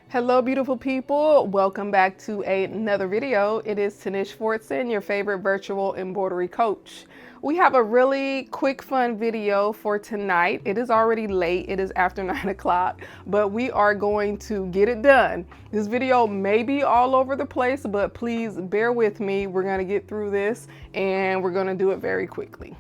Hello beautiful people, welcome back to another video. It is Tanish Fortson, your favorite virtual embroidery coach. We have a really quick fun video for tonight. It is already late, it is after 9 o'clock, but we are going to get it done. This video may be all over the place, but please bear with me. We're gonna get through this and we're gonna do it very quickly.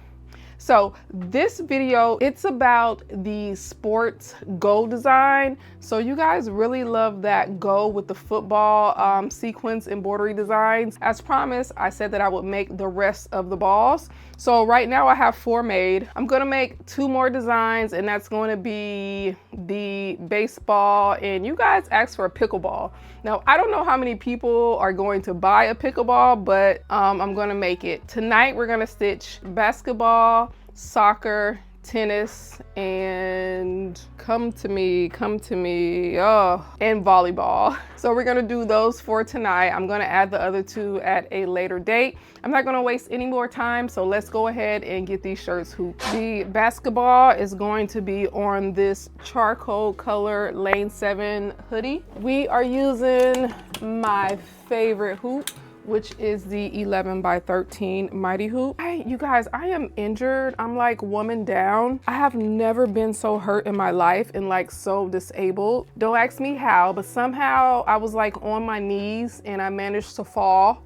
So this video, it's about the sports goal design. So you guys really love that goal with the football sequence embroidery designs. As promised, I said that I would make the rest of the balls. So right now I have 4 made. I'm gonna make 2 more designs, and that's going to be the baseball, and you guys asked for a pickleball. Now, I don't know how many people are going to buy a pickleball, but I'm gonna make it. Tonight, we're gonna stitch basketball, soccer, tennis, and come to me, and volleyball. So we're gonna do those for tonight. I'm gonna add the other 2 at a later date. I'm not gonna waste any more time, so let's go ahead and get these shirts hooped. The basketball is going to be on this charcoal color lane 7 hoodie. We are using my favorite hoop, which is the 11 by 13 mighty hoop. You guys, I am injured. I'm like woman down. I have never been so hurt in my life and like so disabled. Don't ask me how, but somehow I was like on my knees and I managed to fall.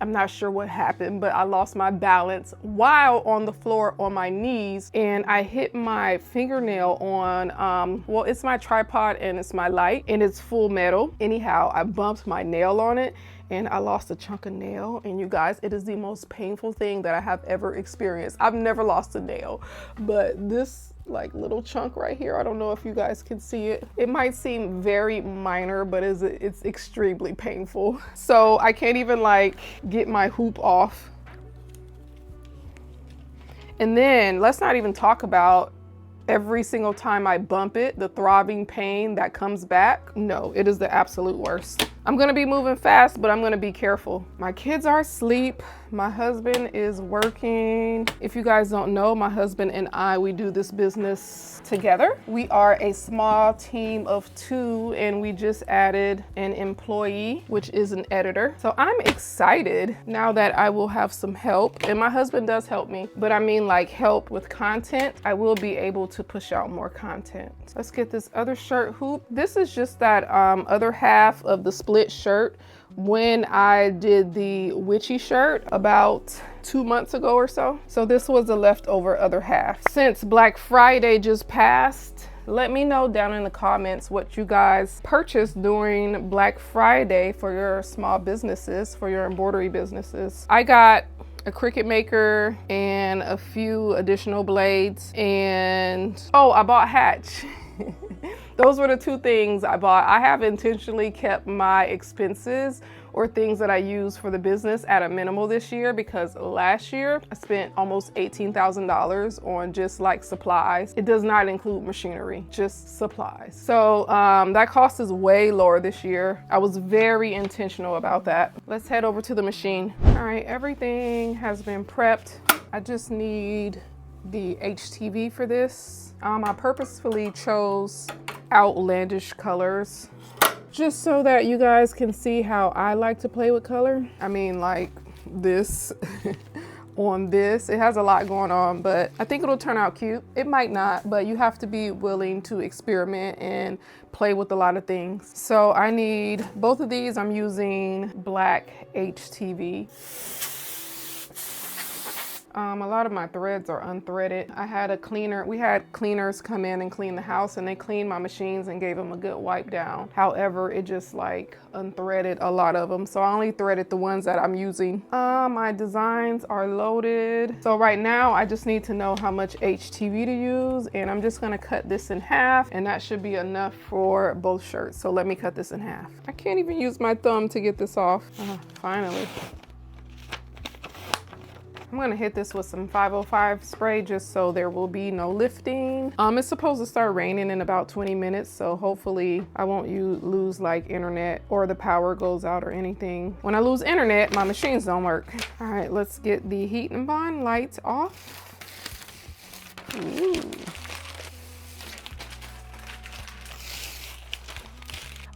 I'm not sure what happened, but I lost my balance while on the floor on my knees, and I hit my fingernail on, well, it's my tripod and it's my light and it's full metal. Anyhow, I bumped my nail on it and I lost a chunk of nail. And you guys, it is the most painful thing that I have ever experienced. I've never lost a nail, but this like little chunk right here, I don't know if you guys can see it. It might seem very minor, but it's extremely painful. So I can't even like get my hoop off. And then let's not even talk about every single time I bump it, the throbbing pain that comes back. No, it is the absolute worst. I'm gonna be moving fast, but I'm gonna be careful. My kids are asleep. My husband is working. If you guys don't know, my husband and I, we do this business together. We are a small team of 2, and we just added an employee, which is an editor. So I'm excited now that I will have some help, and my husband does help me, but I mean like help with content. I will be able to push out more content. Let's get this other shirt hoop. This is just that other half of the split shirt. When I did the witchy shirt about 2 months ago or so. So this was the leftover other half. Since Black Friday just passed, let me know down in the comments what you guys purchased during Black Friday for your small businesses, for your embroidery businesses. I got a Cricut maker and a few additional blades, and oh, I bought Hatch. Those were the 2 things I bought. I have intentionally kept my expenses or things that I use for the business at a minimal this year, because last year I spent almost $18,000 on just like supplies. It does not include machinery, just supplies. So that cost is way lower this year. I was very intentional about that. Let's head over to the machine. All right, everything has been prepped. I just need the HTV for this. I purposefully chose outlandish colors just so that you guys can see how I like to play with color. I mean, like this on this, it has a lot going on, but I think it'll turn out cute. It might not, but you have to be willing to experiment and play with a lot of things. So I need both of these. I'm using black HTV. A lot of my threads are unthreaded. I had a cleaner, we had cleaners come in and clean the house, and they cleaned my machines and gave them a good wipe down. However, it just like unthreaded a lot of them. So I only threaded the ones that I'm using. My designs are loaded. So right now I just need to know how much HTV to use, and I'm just gonna cut this in half, and that should be enough for both shirts. So let me cut this in half. I can't even use my thumb to get this off. Finally. I'm gonna hit this with some 505 spray just so there will be no lifting. It's supposed to start raining in about 20 minutes, so hopefully I won't lose like internet or the power goes out or anything. When I lose internet, my machines don't work. All right, let's get the heat and bond lights off. Ooh.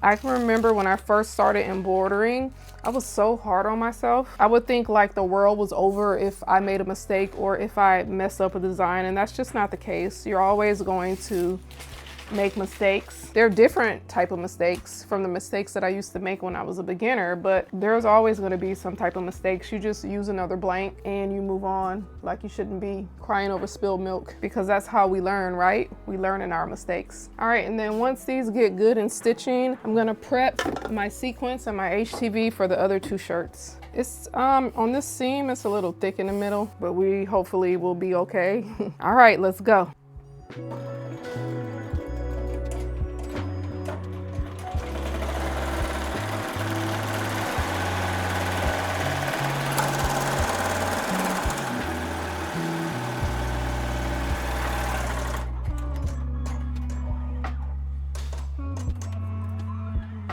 I can remember when I first started embroidering, I was so hard on myself. I would think like the world was over if I made a mistake or if I messed up a design, and that's just not the case. You're always going to make mistakes. They're different type of mistakes from the mistakes that I used to make when I was a beginner, but there's always going to be some type of mistakes. You just use another blank and you move on. Like, you shouldn't be crying over spilled milk, because that's how we learn, right? We learn in our mistakes. All right, and then once these get good in stitching, I'm gonna prep my sequins and my HTV for the other two shirts. It's on this seam, it's a little thick in the middle, but we hopefully will be okay. All right, let's go.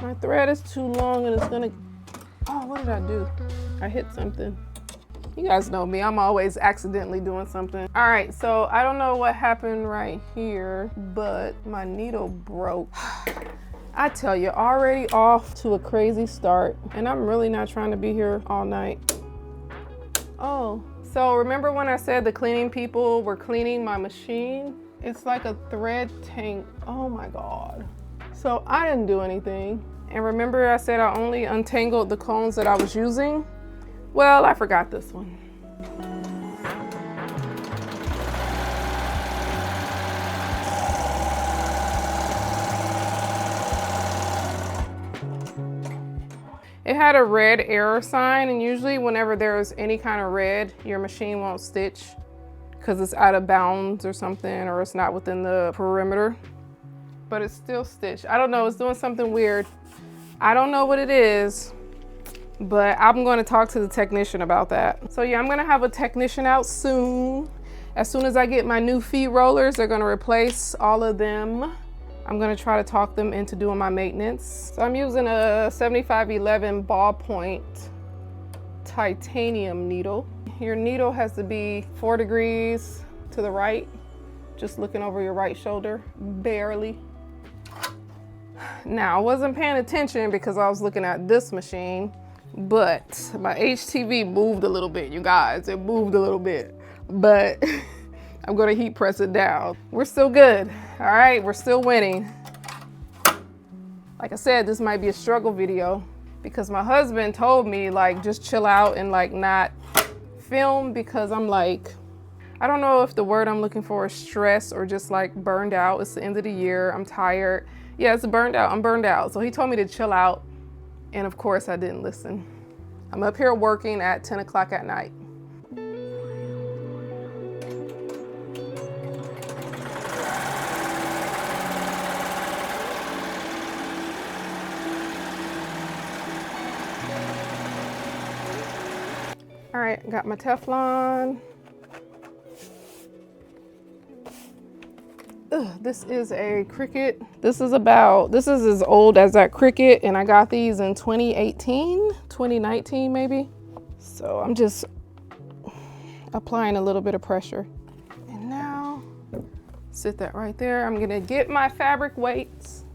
My thread is too long and it's gonna, oh, what did I do? I hit something. You guys know me, I'm always accidentally doing something. All right, so I don't know what happened right here, but my needle broke. I tell you, already off to a crazy start, and I'm really not trying to be here all night. Oh, so remember when I said the cleaning people were cleaning my machine? It's like a thread tank. Oh my God. So I didn't do anything. And remember I said I only untangled the cones that I was using? Well, I forgot this one. It had a red error sign, and usually whenever there's any kind of red, your machine won't stitch because it's out of bounds or something, or it's not within the perimeter. But it's still stitched. I don't know, it's doing something weird. I don't know what it is, but I'm going to talk to the technician about that. So yeah, I'm going to have a technician out soon. As soon as I get my new feed rollers, they're going to replace all of them. I'm going to try to talk them into doing my maintenance. So I'm using a 7511 ballpoint titanium needle. Your needle has to be 4 degrees to the right, just looking over your right shoulder, barely. Now, I wasn't paying attention because I was looking at this machine, but my HTV moved a little bit, you guys. It moved a little bit, but I'm gonna heat press it down. We're still good, all right? We're still winning. Like I said, this might be a struggle video because my husband told me like just chill out and like not film, because I'm like, I don't know if the word I'm looking for is stress or just like burned out. It's the end of the year, I'm tired. Yeah, it's burned out, I'm burned out. So he told me to chill out, and of course I didn't listen. I'm up here working at 10 o'clock at night. All right, got my Teflon. This is a Cricut. This is as old as that Cricut, and I got these in 2018, 2019 maybe. So I'm just applying a little bit of pressure. And now, sit that right there. I'm gonna get my fabric weights.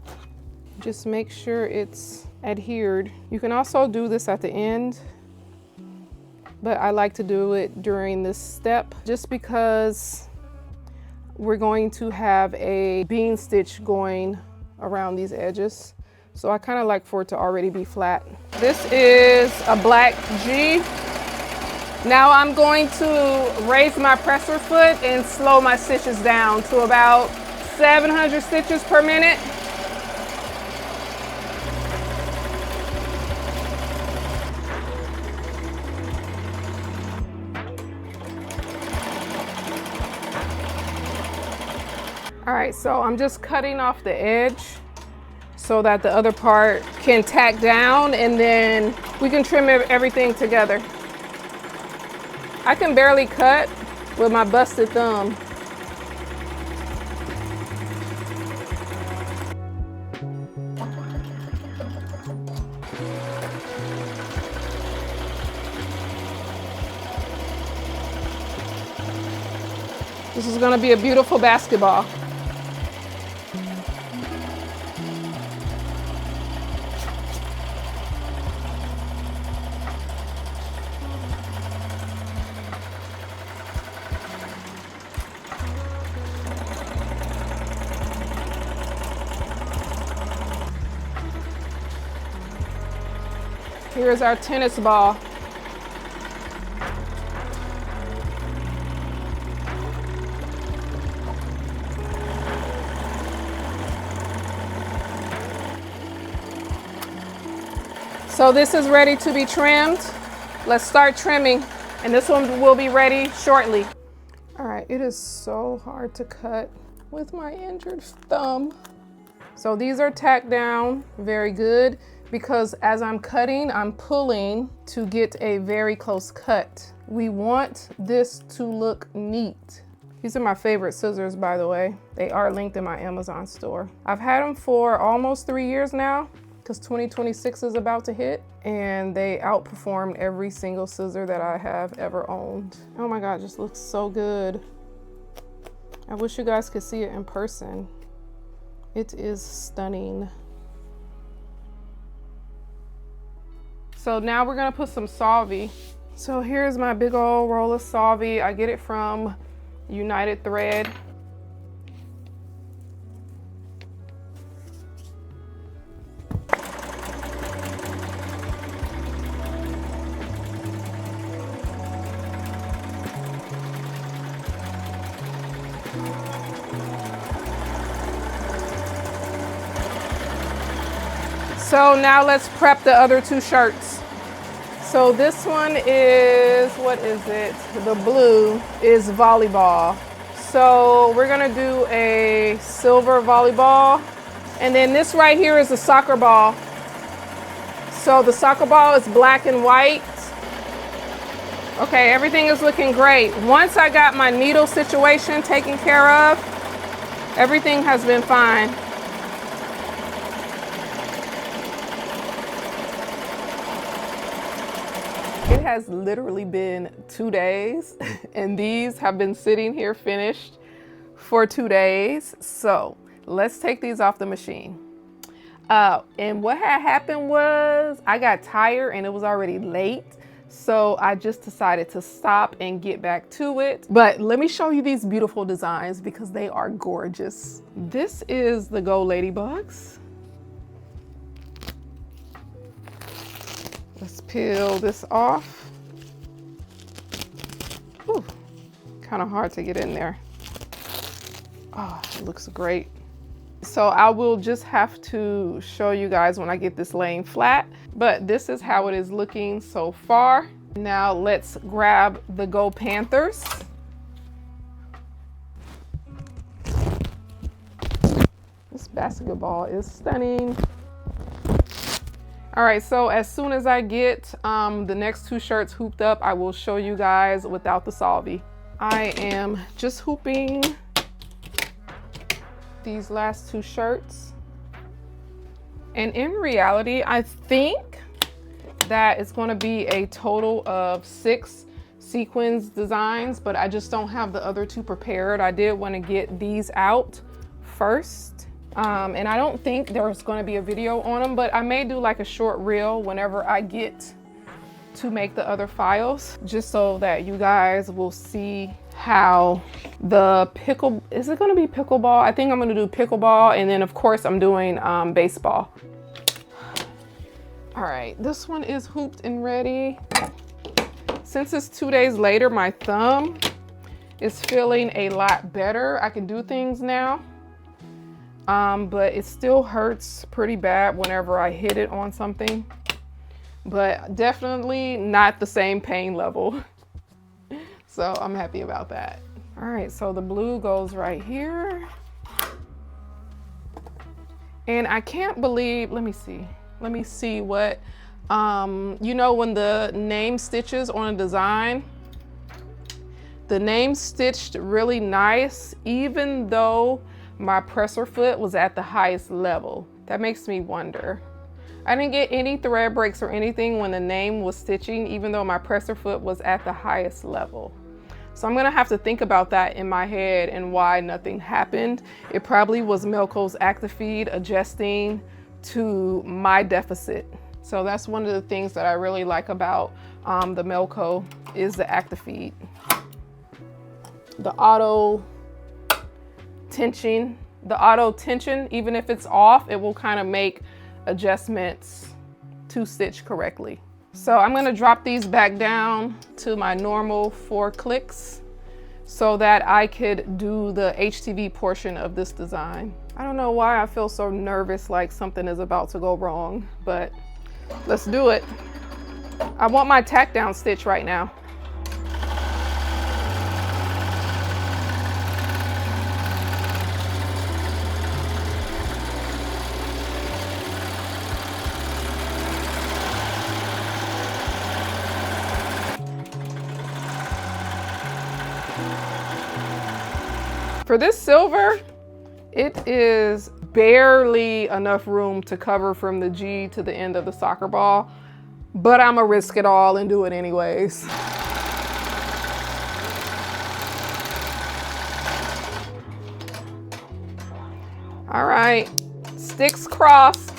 Just make sure it's adhered. You can also do this at the end, but I like to do it during this step just because we're going to have a bean stitch going around these edges. So I kind of like for it to already be flat. This is a black G. Now I'm going to raise my presser foot and slow my stitches down to about 700 stitches per minute. All right, so I'm just cutting off the edge so that the other part can tack down, and then we can trim everything together. I can barely cut with my busted thumb. This is going to be a beautiful basketball. Here's our tennis ball. So this is ready to be trimmed. Let's start trimming, and this one will be ready shortly. All right, it is so hard to cut with my injured thumb. So these are tacked down very good because as I'm cutting, I'm pulling to get a very close cut. We want this to look neat. These are my favorite scissors, by the way. They are linked in my Amazon store. I've had them for almost 3 years now, because 2026 is about to hit, and they outperformed every single scissor that I have ever owned. Oh my God, it just looks so good. I wish you guys could see it in person. It is stunning. So now we're gonna put some solvay. So here's my big old roll of solvay. I get it from United Thread. So now let's prep the other 2 shirts. So this one is, what is it? The blue is volleyball. So we're gonna do a silver volleyball. And then this right here is a soccer ball. So the soccer ball is black and white. Okay, everything is looking great. Once I got my needle situation taken care of, everything has been fine. It has literally been 2 days and these have been sitting here finished for 2 days. So let's take these off the machine. And what had happened was I got tired and it was already late. So I just decided to stop and get back to it. But let me show you these beautiful designs because they are gorgeous. This is the Go Ladybugs. Let's peel this off. Kind of hard to get in there. Oh, it looks great. So I will just have to show you guys when I get this laying flat, but this is how it is looking so far. Now let's grab the Go Panthers. This basketball is stunning. All right, so as soon as I get the next 2 shirts hooped up, I will show you guys without the solvay. I am just hooping these last 2 shirts. And in reality, I think that it's gonna be a total of 6 sequins designs, but I just don't have the other 2 prepared. I did wanna get these out first. And I don't think there's going to be a video on them, but I may do like a short reel whenever I get to make the other files, just so that you guys will see how the is it going to be pickleball? I think I'm going to do pickleball, and then of course I'm doing baseball. All right, this one is hooped and ready. Since it's 2 days later, my thumb is feeling a lot better. I can do things now. But it still hurts pretty bad whenever I hit it on something, but definitely not the same pain level. So I'm happy about that. All right, so the blue goes right here. And I can't believe, let me see what, you know, when the name stitches on a design The name stitched really nice, even though my presser foot was at the highest level. That makes me wonder. I didn't get any thread breaks or anything when the name was stitching, even though my presser foot was at the highest level. So I'm gonna have to think about that in my head and why nothing happened. It probably was Melco's active feed adjusting to my deficit. So that's one of the things that I really like about the Melco is the active feed. The auto tension, even if it's off, it will kind of make adjustments to stitch correctly. So I'm gonna drop these back down to my normal 4 clicks so that I could do the HTV portion of this design. I don't know why I feel so nervous like something is about to go wrong, but let's do it. I want my tack down stitch right now. For this silver, it is barely enough room to cover from the G to the end of the soccer ball, but I'm gonna risk it all and do it anyways. All right, sticks crossed.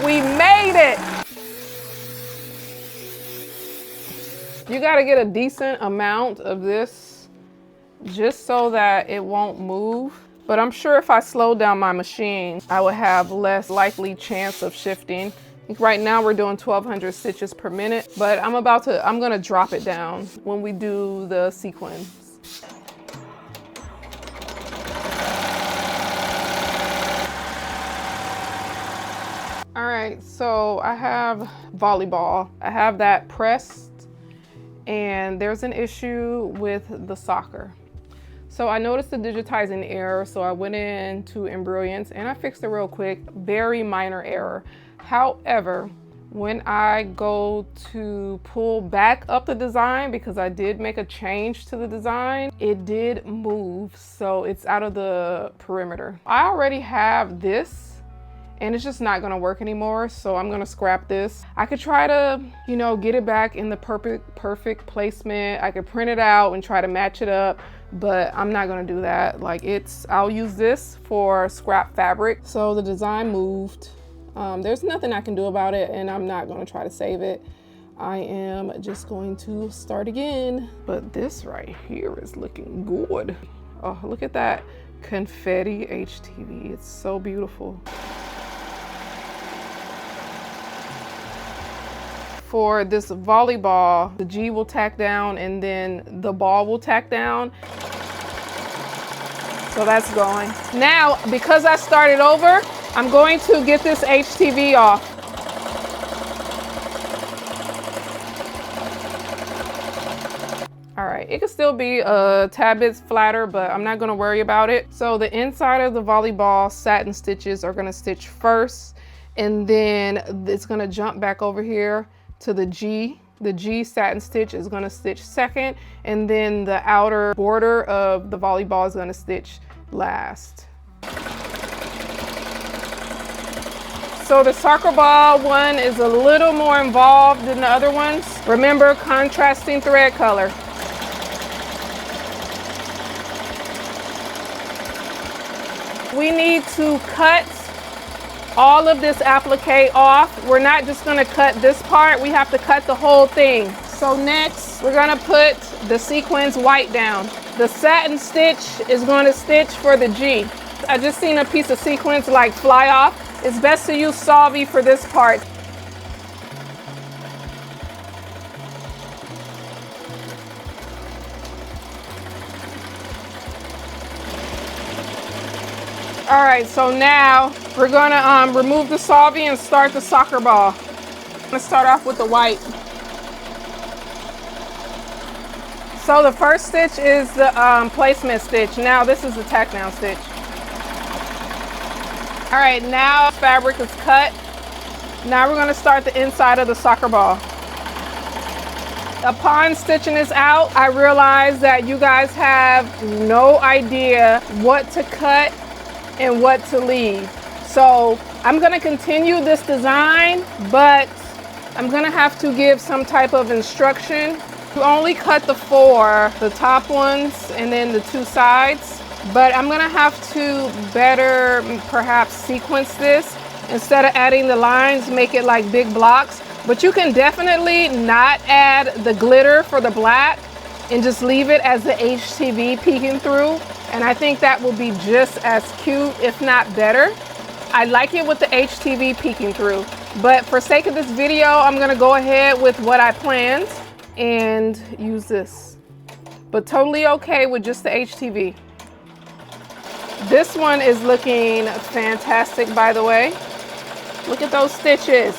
We made it! You gotta get a decent amount of this just so that it won't move. But I'm sure if I slowed down my machine, I would have less likely chance of shifting. I think right now we're doing 1,200 stitches per minute, but I'm gonna drop it down when we do the sequins. All right, so I have volleyball. I have that pressed and there's an issue with the soccer. So I noticed the digitizing error, so I went into Embroidery and I fixed it real quick. Very minor error. However, when I go to pull back up the design, because I did make a change to the design, it did move, so it's out of the perimeter. I already have this and it's just not gonna work anymore, so I'm gonna scrap this. I could try to, you know, get it back in the perfect placement. I could print it out and try to match it up, but I'm not gonna do that. Like I'll use this for scrap fabric. So the design moved. There's nothing I can do about it, and I'm not gonna try to save it. I am just going to start again. But this right here is looking good. Oh, look at that confetti HTV. It's so beautiful. For this volleyball, the G will tack down and then the ball will tack down. So that's going. Now, because I started over, I'm going to get this HTV off. All right, it could still be a tad bit flatter, but I'm not gonna worry about it. So the inside of the volleyball satin stitches are gonna stitch first, and then it's gonna jump back over here to the G. The G satin stitch is gonna stitch second, and then the outer border of the volleyball is gonna stitch last. So the soccer ball one is a little more involved than the other ones. Remember, contrasting thread color. We need to cut all of this applique off. We're not just gonna cut this part, we have to cut the whole thing. So next, we're gonna put the sequins white down. The satin stitch is gonna stitch for the G. I just seen a piece of sequins like fly off. It's best to use Solvay for this part. All right, so now we're gonna remove the Solvay and start the soccer ball. Let's start off with the white. So the first stitch is the placement stitch. Now this is the tack down stitch. All right, now fabric is cut. Now we're gonna start the inside of the soccer ball. Upon stitching this out, I realized that you guys have no idea what to cut and what to leave. So I'm gonna continue this design, but I'm gonna have to give some type of instruction. You only cut the 4, the top ones and then the 2 sides, but I'm gonna have to better perhaps sequence this. Instead of adding the lines, make it like big blocks. But you can definitely not add the glitter for the black and just leave it as the HTV peeking through. And I think that will be just as cute, if not better. I like it with the HTV peeking through. But for sake of this video, I'm gonna go ahead with what I planned and use this. But totally okay with just the HTV. This one is looking fantastic, by the way. Look at those stitches.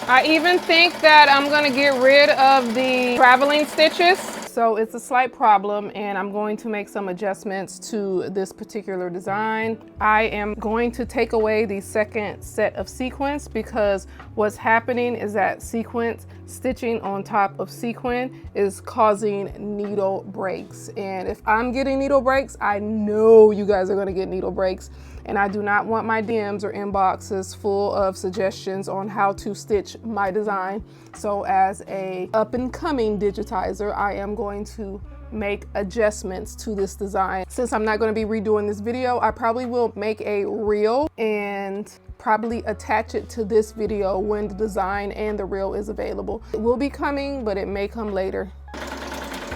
I even think that I'm gonna get rid of the traveling stitches. So it's a slight problem and I'm going to make some adjustments to this particular design. I am going to take away the second set of sequins because what's happening is that sequins stitching on top of sequin is causing needle breaks. And if I'm getting needle breaks, I know you guys are gonna get needle breaks. And I do not want my DMs or inboxes full of suggestions on how to stitch my design. So as a up and coming digitizer, I am going to make adjustments to this design. Since I'm not going to be redoing this video, I probably will make a reel and probably attach it to this video when the design and the reel is available. It will be coming, but it may come later.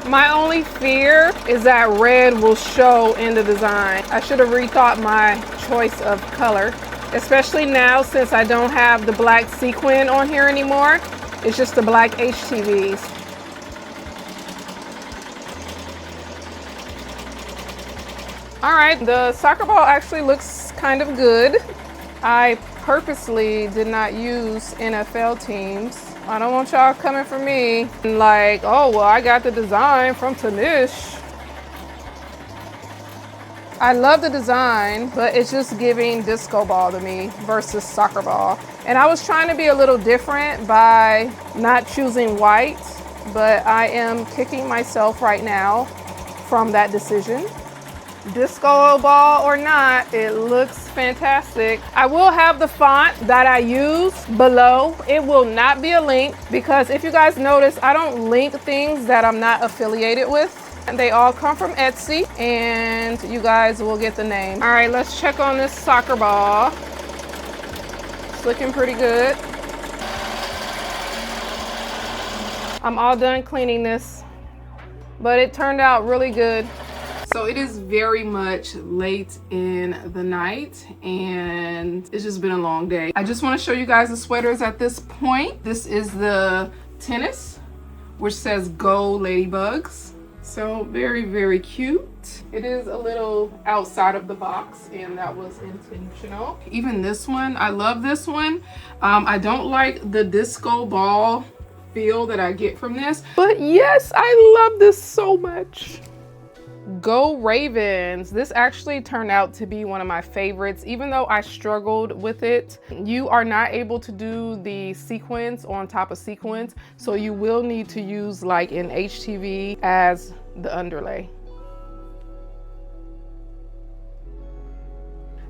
My only fear is that red will show in the design. I should have rethought my choice of color, especially now since I don't have the black sequin on here anymore. It's just the black HTVs. All right, the soccer ball actually looks kind of good. I purposely did not use NFL teams. I don't want y'all coming for me like, oh, well, I got the design from Tanish. I love the design, but it's just giving disco ball to me versus soccer ball. And I was trying to be a little different by not choosing white, but I am kicking myself right now from that decision. Disco ball or not, it looks fantastic. I will have the font that I use below. It will not be a link because if you guys notice, I don't link things that I'm not affiliated with. And they all come from Etsy and you guys will get the name. All right, let's check on this soccer ball. It's looking pretty good. I'm all done cleaning this, but it turned out really good. So it is very much late in the night and it's just been a long day. I just want to show you guys the sweaters at this point. This is the tennis, which says Go Ladybugs. So very, very cute. It is a little outside of the box and that was intentional. Even this one, I love this one. I don't like the disco ball feel that I get from this, but yes, I love this so much. Go Ravens. This actually turned out to be one of my favorites, even though I struggled with it. You are not able to do the sequins on top of sequins, so you will need to use like an HTV as the underlay.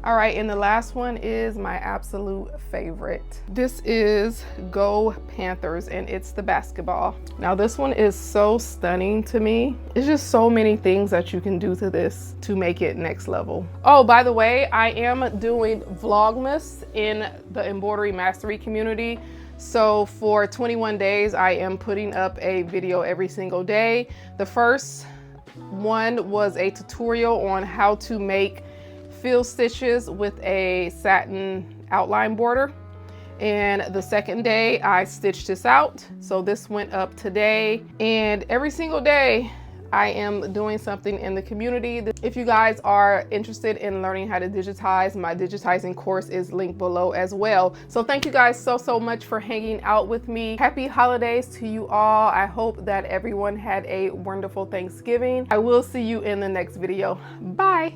All right, and the last one is my absolute favorite. This is Go Panthers and it's the basketball. Now this one is so stunning to me. It's just so many things that you can do to this to make it next level. Oh, by the way, I am doing Vlogmas in the embroidery mastery community. So for 21 days, I am putting up a video every single day. The first one was a tutorial on how to make fill stitches with a satin outline border. And the second day I stitched this out. So this went up today and every single day I am doing something in the community. If you guys are interested in learning how to digitize, my digitizing course is linked below as well. So thank you guys so much for hanging out with me. Happy holidays to you all. I hope that everyone had a wonderful Thanksgiving. I will see you in the next video. Bye.